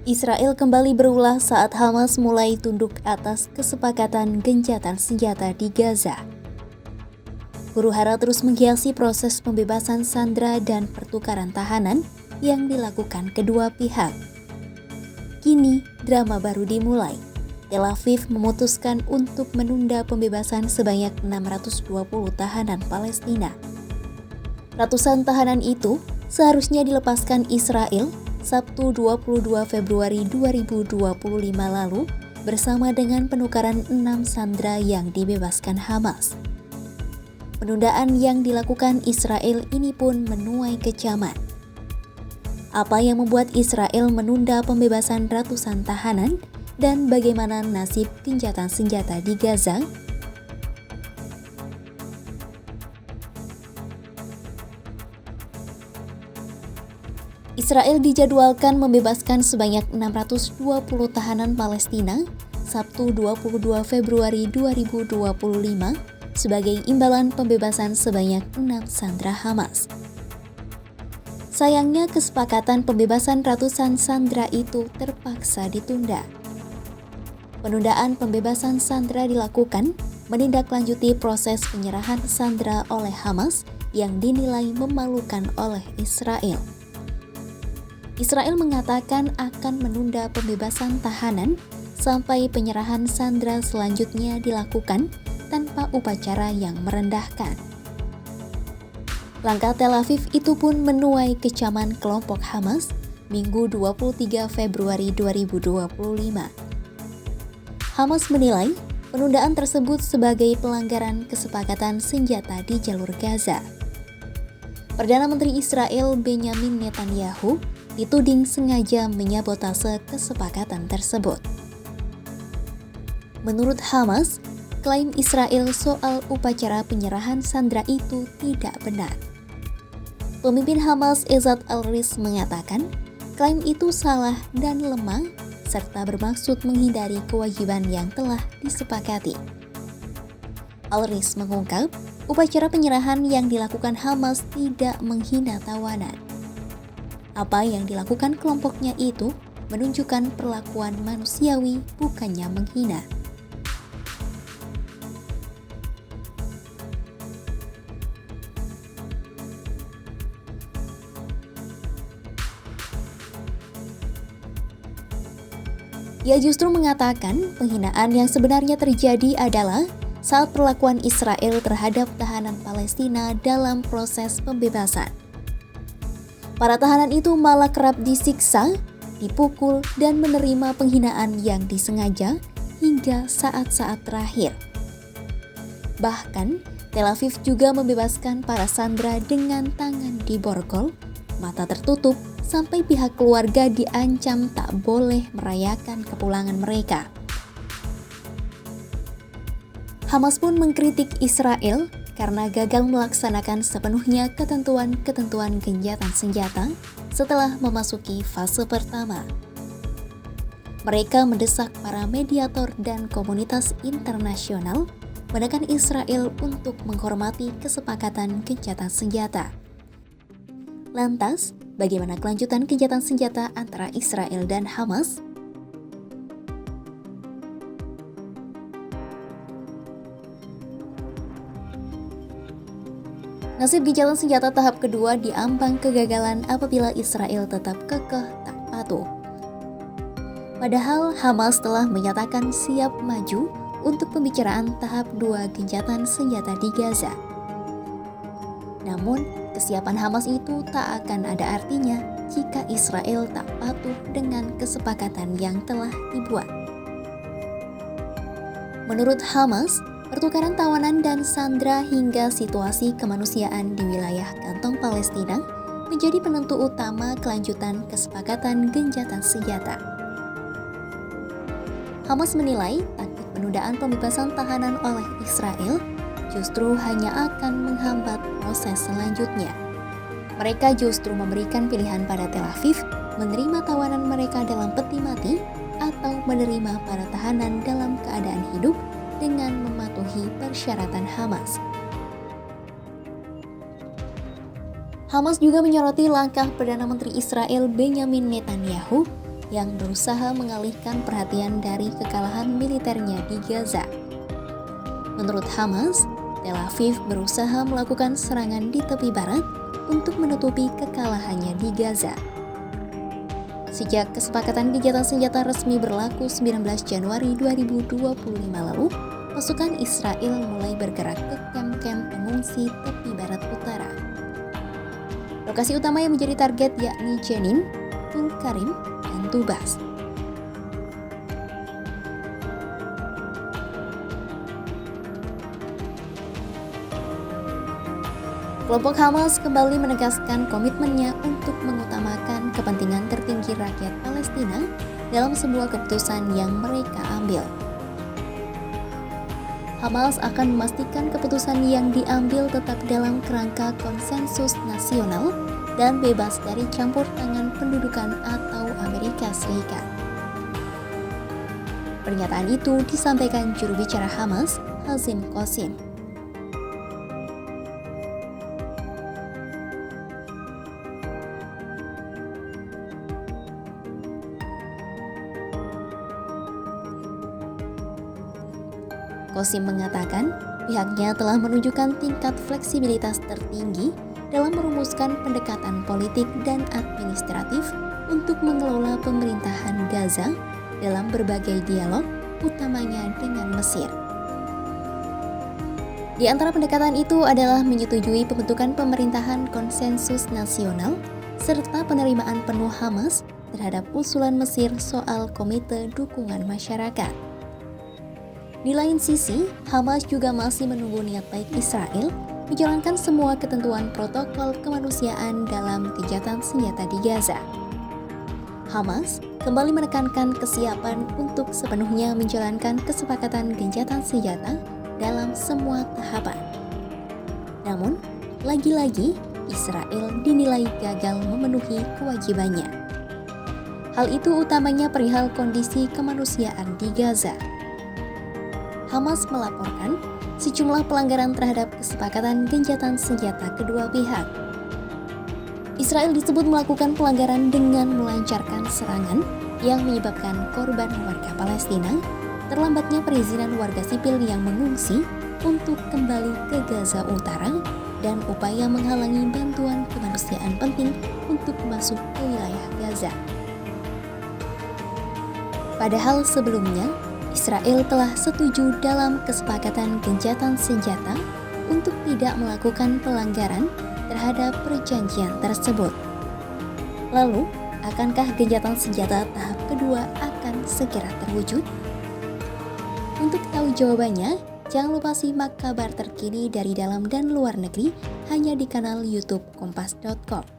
Israel kembali berulah saat Hamas mulai tunduk atas kesepakatan gencatan senjata di Gaza. Huru-hara terus menghiasi proses pembebasan sandera dan pertukaran tahanan yang dilakukan kedua pihak. Kini, drama baru dimulai. Tel Aviv memutuskan untuk menunda pembebasan sebanyak 620 tahanan Palestina. Ratusan tahanan itu seharusnya dilepaskan Israel Sabtu 22 Februari 2025 lalu bersama dengan penukaran 6 sandera yang dibebaskan Hamas. Penundaan yang dilakukan Israel ini pun menuai kecaman. Apa yang membuat Israel menunda pembebasan ratusan tahanan dan bagaimana nasib gencatan senjata di Gaza? Israel dijadwalkan membebaskan sebanyak 620 tahanan Palestina Sabtu 22 Februari 2025 sebagai imbalan pembebasan sebanyak 6 sandera Hamas. Sayangnya kesepakatan pembebasan ratusan sandera itu terpaksa ditunda. Penundaan pembebasan sandera dilakukan menindaklanjuti proses penyerahan sandera oleh Hamas yang dinilai memalukan oleh Israel. Israel mengatakan akan menunda pembebasan tahanan sampai penyerahan sandera selanjutnya dilakukan tanpa upacara yang merendahkan. Langkah Tel Aviv itu pun menuai kecaman kelompok Hamas Minggu 23 Februari 2025. Hamas menilai penundaan tersebut sebagai pelanggaran kesepakatan senjata di jalur Gaza. Perdana Menteri Israel Benyamin Netanyahu dituding sengaja menyabotase kesepakatan tersebut. Menurut Hamas, klaim Israel soal upacara penyerahan sandera itu tidak benar. Pemimpin Hamas Ezat Al-Rish mengatakan, klaim itu salah dan lemah serta bermaksud menghindari kewajiban yang telah disepakati. Al-Rish mengungkap, upacara penyerahan yang dilakukan Hamas tidak menghina tawanan. Apa yang dilakukan kelompoknya itu menunjukkan perlakuan manusiawi, bukannya menghina. Ia justru mengatakan penghinaan yang sebenarnya terjadi adalah saat perlakuan Israel terhadap tahanan Palestina dalam proses pembebasan. Para tahanan itu malah kerap disiksa, dipukul, dan menerima penghinaan yang disengaja hingga saat-saat terakhir. Bahkan, Tel Aviv juga membebaskan para sandera dengan tangan diborgol, mata tertutup, sampai pihak keluarga diancam tak boleh merayakan kepulangan mereka. Hamas pun mengkritik Israel karena gagal melaksanakan sepenuhnya ketentuan-ketentuan gencatan senjata setelah memasuki fase pertama. Mereka mendesak para mediator dan komunitas internasional menekan Israel untuk menghormati kesepakatan gencatan senjata. Lantas, bagaimana kelanjutan gencatan senjata antara Israel dan Hamas? Nasib gencatan senjata tahap kedua diambang kegagalan apabila Israel tetap kekeh tak patuh. Padahal Hamas telah menyatakan siap maju untuk pembicaraan tahap 2 gencatan senjata di Gaza. Namun, kesiapan Hamas itu tak akan ada artinya jika Israel tak patuh dengan kesepakatan yang telah dibuat. Menurut Hamas, pertukaran tawanan dan sandera hingga situasi kemanusiaan di wilayah kantong Palestina menjadi penentu utama kelanjutan kesepakatan gencatan senjata. Hamas menilai taktik penundaan pembebasan tahanan oleh Israel justru hanya akan menghambat proses selanjutnya. Mereka justru memberikan pilihan pada Tel Aviv menerima tawanan mereka dalam peti mati atau menerima para tahanan dalam keadaan hidup dengan mematuhi persyaratan Hamas. Hamas juga menyoroti langkah Perdana Menteri Israel Benyamin Netanyahu yang berusaha mengalihkan perhatian dari kekalahan militernya di Gaza. Menurut Hamas, Tel Aviv berusaha melakukan serangan di tepi barat untuk menutupi kekalahannya di Gaza. Sejak kesepakatan gencatan senjata resmi berlaku 19 Januari 2025 lalu, pasukan Israel mulai bergerak ke kamp-kamp pengungsi tepi barat utara. Lokasi utama yang menjadi target yakni Jenin, Tulkarim, dan Tubas. Kelompok Hamas kembali menegaskan komitmennya untuk mengutamakan kepentingan tertinggi rakyat Palestina dalam sebuah keputusan yang mereka ambil. Hamas akan memastikan keputusan yang diambil tetap dalam kerangka konsensus nasional dan bebas dari campur tangan pendudukan atau Amerika Serikat. Pernyataan itu disampaikan juru bicara Hamas, Hazim Qasim. Qasim mengatakan pihaknya telah menunjukkan tingkat fleksibilitas tertinggi dalam merumuskan pendekatan politik dan administratif untuk mengelola pemerintahan Gaza dalam berbagai dialog, utamanya dengan Mesir. Di antara pendekatan itu adalah menyetujui pembentukan pemerintahan konsensus nasional serta penerimaan penuh Hamas terhadap usulan Mesir soal Komite Dukungan Masyarakat. Di lain sisi, Hamas juga masih menunggu niat baik Israel menjalankan semua ketentuan protokol kemanusiaan dalam gencatan senjata di Gaza. Hamas kembali menekankan kesiapan untuk sepenuhnya menjalankan kesepakatan gencatan senjata dalam semua tahapan. Namun, lagi-lagi Israel dinilai gagal memenuhi kewajibannya. Hal itu utamanya perihal kondisi kemanusiaan di Gaza. Hamas melaporkan sejumlah pelanggaran terhadap kesepakatan gencatan senjata kedua pihak. Israel disebut melakukan pelanggaran dengan melancarkan serangan yang menyebabkan korban warga Palestina, terlambatnya perizinan warga sipil yang mengungsi untuk kembali ke Gaza Utara, dan upaya menghalangi bantuan kemanusiaan penting untuk masuk ke wilayah Gaza. Padahal sebelumnya, Israel telah setuju dalam kesepakatan gencatan senjata untuk tidak melakukan pelanggaran terhadap perjanjian tersebut. Lalu, akankah gencatan senjata tahap kedua akan segera terwujud? Untuk tahu jawabannya, jangan lupa simak kabar terkini dari dalam dan luar negeri hanya di kanal YouTube Kompas.com.